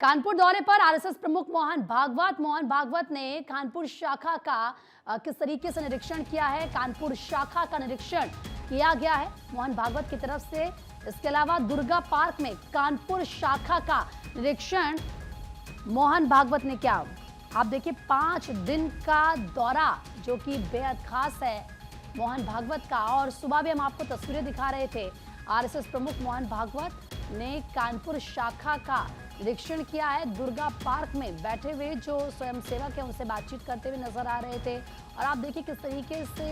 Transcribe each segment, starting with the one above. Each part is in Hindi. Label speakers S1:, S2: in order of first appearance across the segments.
S1: कानपुर दौरे पर आरएसएस प्रमुख मोहन भागवत ने कानपुर शाखा का किस तरीके से निरीक्षण किया है। कानपुर शाखा का निरीक्षण किया गया है मोहन भागवत की तरफ से। इसके अलावा दुर्गा पार्क में कानपुर शाखा का निरीक्षण मोहन भागवत ने किया। आप देखिए 5 दिन का दौरा जो कि बेहद खास है मोहन भागवत का। और सुबह भी हम आपको तस्वीरें दिखा रहे थे। आरएसएस प्रमुख मोहन भागवत ने कानपुर शाखा का निरीक्षण किया है। दुर्गा पार्क में बैठे हुए जो स्वयंसेवक है उनसे बातचीत करते हुए नजर आ रहे थे। और आप देखिए किस तरीके से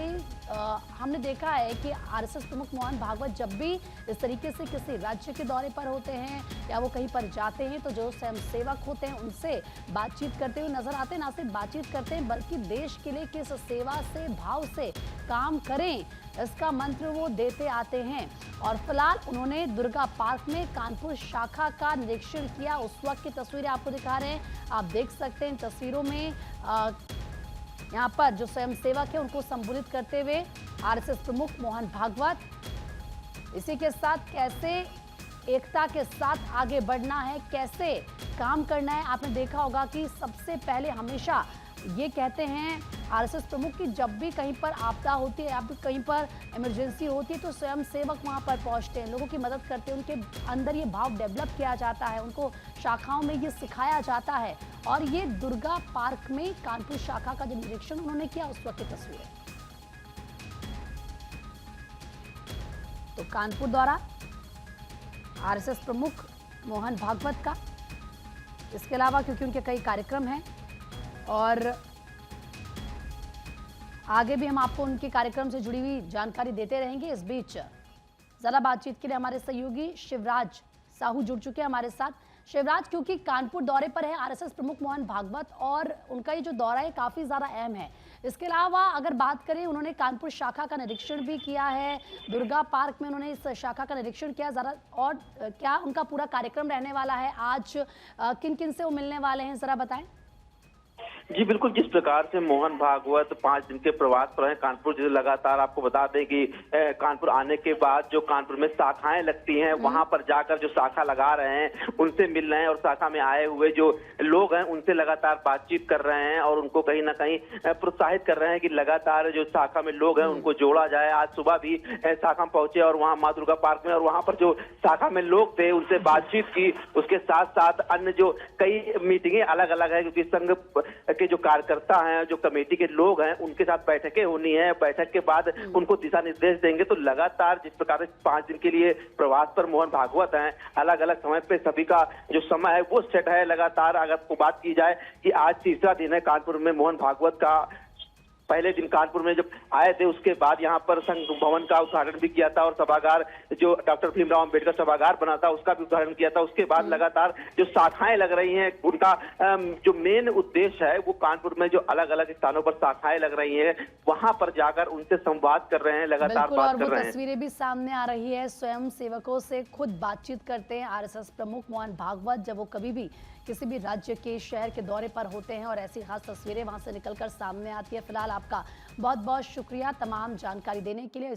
S1: हमने देखा है कि आरएसएस प्रमुख मोहन भागवत जब भी इस तरीके से किसी राज्य के दौरे पर होते हैं या वो कहीं पर जाते हैं तो जो स्वयंसेवक होते हैं उनसे बातचीत करते हुए नजर आते हैं। ना सिर्फ बातचीत करते हैं बल्कि देश के लिए किस सेवा से भाव से काम करें इसका मंत्र वो देते आते हैं। और फिलहाल उन्होंने दुर्गा पार्क में कानपुर शाखा का निरीक्षण किया। उस वक्त की तस्वीरें आपको दिखा रहे हैं। आप देख सकते हैं इन तस्वीरों में यहाँ पर जो स्वयंसेवक है उनको संबोधित करते हुए आरएसएस प्रमुख मोहन भागवत। इसी के साथ कैसे एकता के साथ आगे बढ़ना है, कैसे काम करना है। आपने देखा होगा कि सबसे पहले हमेशा ये कहते हैं आरएसएस प्रमुख कि जब भी कहीं पर आपदा होती है या फिर कहीं पर इमरजेंसी होती है तो स्वयं सेवक वहां पर पहुंचते हैं, लोगों की मदद करते हैं। उनके अंदर ये भाव डेवलप किया जाता है, उनको शाखाओं में ये सिखाया जाता है। और ये दुर्गा पार्क में कानपुर शाखा का जो निरीक्षण उन्होंने किया उस वक्त की तस्वीर है। तो कानपुर दौरा आरएसएस प्रमुख मोहन भागवत का। इसके अलावा क्योंकि उनके कई कार्यक्रम हैं और आगे भी हम आपको उनके कार्यक्रम से जुड़ी हुई जानकारी देते रहेंगे। इस बीच जरा बातचीत के लिए हमारे सहयोगी शिवराज साहू जुड़ चुके हैं हमारे साथ। शिवराज, क्योंकि कानपुर दौरे पर है आरएसएस प्रमुख मोहन भागवत और उनका ये जो दौरा है काफी ज्यादा अहम है। इसके अलावा अगर बात करें, उन्होंने कानपुर शाखा का निरीक्षण भी किया है, दुर्गा पार्क में उन्होंने इस शाखा का निरीक्षण किया। जरा और क्या उनका पूरा कार्यक्रम रहने वाला है, आज किन किन से वो मिलने वाले हैं, जरा बताएं।
S2: जी बिल्कुल, जिस प्रकार से मोहन भागवत 5 दिन के प्रवास पर हैं कानपुर, जो लगातार आपको बता दें कि कानपुर आने के बाद जो कानपुर में शाखाएं लगती हैं वहां पर जाकर जो शाखा लगा रहे हैं उनसे मिल रहे हैं और शाखा में आए हुए जो लोग हैं उनसे लगातार बातचीत कर रहे हैं और उनको कहीं ना कहीं प्रोत्साहित कर रहे हैं कि लगातार जो शाखा में लोग हैं उनको जोड़ा जाए। आज सुबह भी शाखा में पहुंचे और वहाँ माँ दुर्गा पार्क में और वहां पर जो शाखा में लोग थे उनसे बातचीत की। उसके साथ साथ अन्य जो कई मीटिंगें अलग अलग है क्योंकि संघ के जो कार्यकर्ता हैं, जो कमेटी के लोग हैं, उनके साथ बैठकें होनी है। बैठक के बाद उनको दिशा निर्देश देंगे। तो लगातार जिस प्रकार से 5 दिन के लिए प्रवास पर मोहन भागवत हैं, अलग अलग समय पे सभी का जो समय है वो सेट है। लगातार अगर आपको बात की जाए कि आज तीसरा दिन है कानपुर में मोहन भागवत का। पहले दिन कानपुर में जब आए थे उसके बाद यहाँ पर संघ भवन का उद्घाटन भी किया था और सभागार जो डॉक्टर भीमराव अम्बेडकर सभागार बना था उसका भी उद्घाटन किया था। उसके बाद लगातार जो शाखाएं लग रही हैं उनका जो मेन उद्देश्य है वो कानपुर में जो अलग अलग स्थानों पर शाखाएं लग रही हैं वहां पर जाकर उनसे संवाद कर रहे हैं, लगातार बात कर रहे हैं।
S1: तस्वीरें भी सामने आ रही है, स्वयं सेवकों से खुद बातचीत करते हैं आरएसएस प्रमुख मोहन भागवत जब वो कभी भी किसी भी राज्य के शहर के दौरे पर होते हैं और ऐसी खास तस्वीरें वहां से निकलकर सामने आती है। फिलहाल आपका बहुत बहुत शुक्रिया तमाम जानकारी देने के लिए।